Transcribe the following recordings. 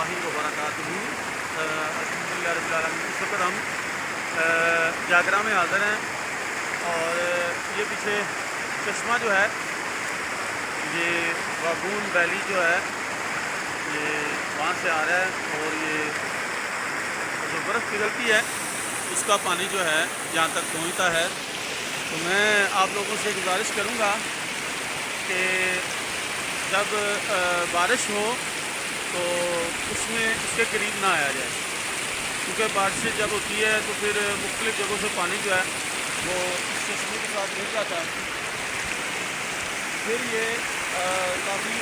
اللہ وبرکاتہ۔ الحمدللہ رب العالمین۔ اس وقت ہم جاگرہ میں حاضر ہیں اور یہ پیچھے چشمہ جو ہے، یہ واگون ویلی جو ہے، یہ وہاں سے آ رہا ہے اور یہ جو برف پگھلتی ہے اس کا پانی جو ہے یہاں تک پہنچتا ہے۔ تو میں آپ لوگوں سے گزارش کروں گا کہ جب بارش ہو تو اس میں اس کے قریب نہ آیا جائے، کیونکہ بارشیں جب ہوتی ہے تو پھر مختلف جگہوں سے پانی جو ہے وہ اس چشمے کے ساتھ مل جاتا ہے، پھر یہ کافی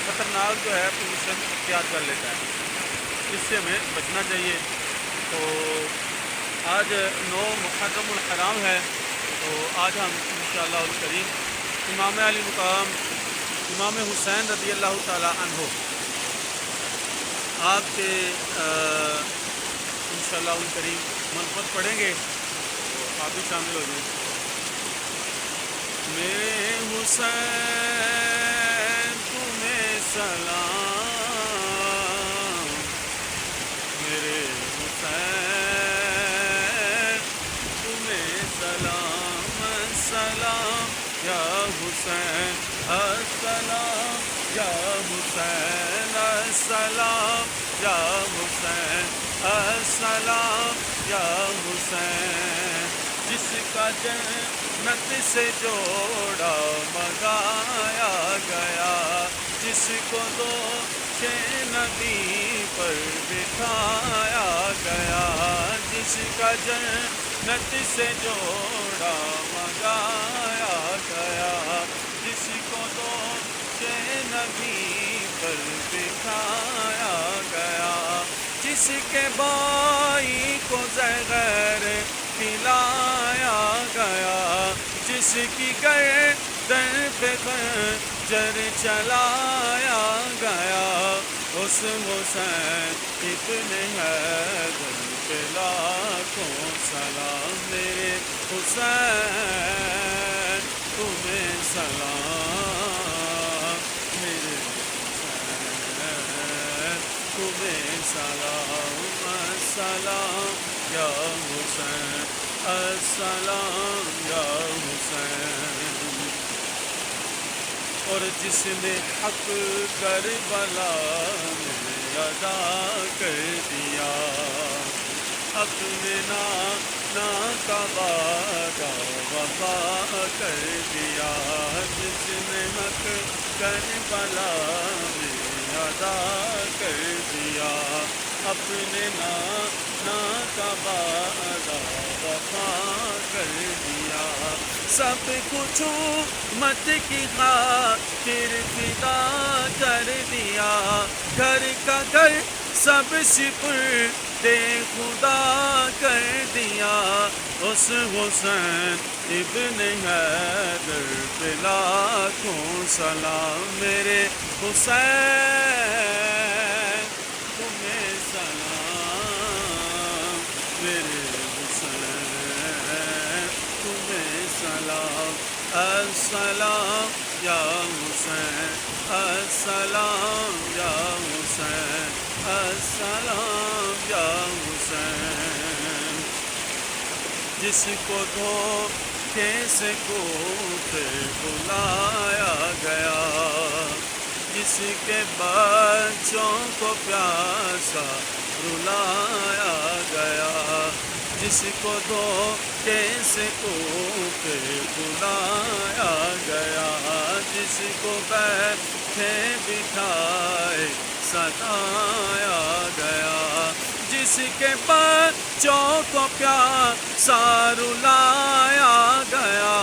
خطرناک جو ہے پوزیشن اختیار کر لیتا ہے۔ اس سے ہمیں بچنا چاہیے۔ تو آج 9 محرم الحرام ہے، تو آج ہم انشاءاللہ الکریم امام علی مقام امام حسین رضی اللہ تعالی عنہ آپ کے انشاءاللہ الکریم منقبت پڑھیں گے، تو آپ بھی شامل ہو جائیں۔ میرے حسین تمہیں سلام، میرے حسین تمہیں سلام، السلام یا حسین، السلام یا حسین، السلام یا حسین، السلام یا حسین۔ جس کا جنت سے جوڑا منگایا گیا، جس کو دو نبی پر بٹھایا گیا، جس کا جنت سے جوڑا منگایا گیا، جس کو دو نبی پر بٹھایا گیا، جس کے بھائی کو زہر پلایا گیا، جس کی گردن پہ خنجر چلایا گیا، اس حسین ابن حیدر پہ لاکھوں سلام۔ میرے حسین تمہیں سلام، میرے حسین تمہیں سلام، السلام یا حسین، السلام یا حسین۔ اور جس نے حق کربلا میں ادا کر دیا، اپنے نانا کا وعدہ وفا کر دیا، جس نے حق کربلا میں ادا کر دیا، اپنے نانا کا وعدہ وفا کر دیا، سب کچھ امت کی خاطر فدا کر دیا، گھر کا گھر سب سپرد خدا کر دیا، اس حسین ابن حیدر پہ لاکھوں سلام۔ میرے حسین تمہیں سلام، میرے حسین تمہیں سلام، السلام یا حسین، السلام یا حسین، السلام یا حسین۔ جس کو دھوکے سے کوفے بلایا گیا، جس کے بچوں کو پیاسا رلایا گیا، جس کو دھوکے سے کوفے بلایا گیا، جس کو بیٹھے بٹھائے ستایا گیا، جس کے بچوں کو پیاسا رلایا گیا،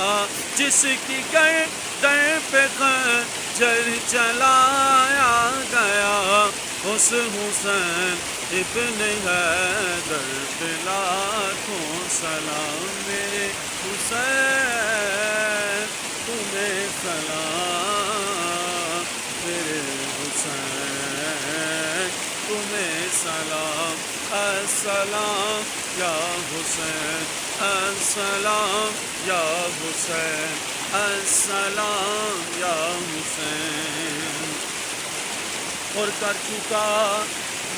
جس کی گردن پہ خنجر چلایا گیا، اس حسین ابن حیدر پہ لاکھوں سلام۔ میرے حسین تمہیں سلام، میرے حسین تمہیں سلام، السلام یا حسین، السلام یا حسین، السلام یا حسین۔ اور کر چکا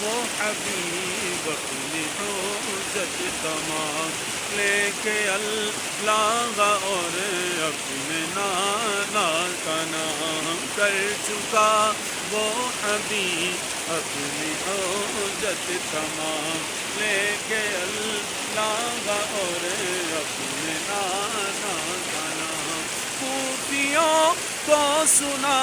وہ حبیب اپنی حجت تمام لے کے اللہ اور اپنے نانا کا نام کر چکا وہ حبیب اپنی حجت تمام لے کے اللہ اور اپنے نانا کا نام خوفیوں کو سنا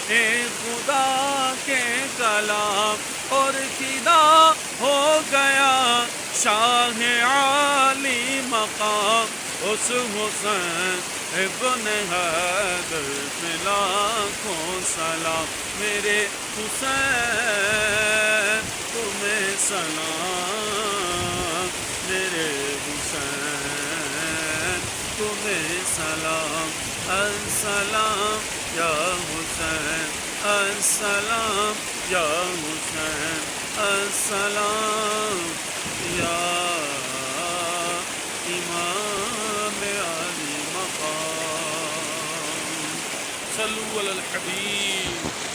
اے خدا کے کلام اور فدا ہو گیا شاہ عالی مقام اس حسین ابن حیدر پہ لاکھوں سلام میرے حسین تمہیں سلام میرے حسین تمہیں سلام السلام یا حسین السلام یا حسین السلام یا امام علی مقام صلو علی الحبیب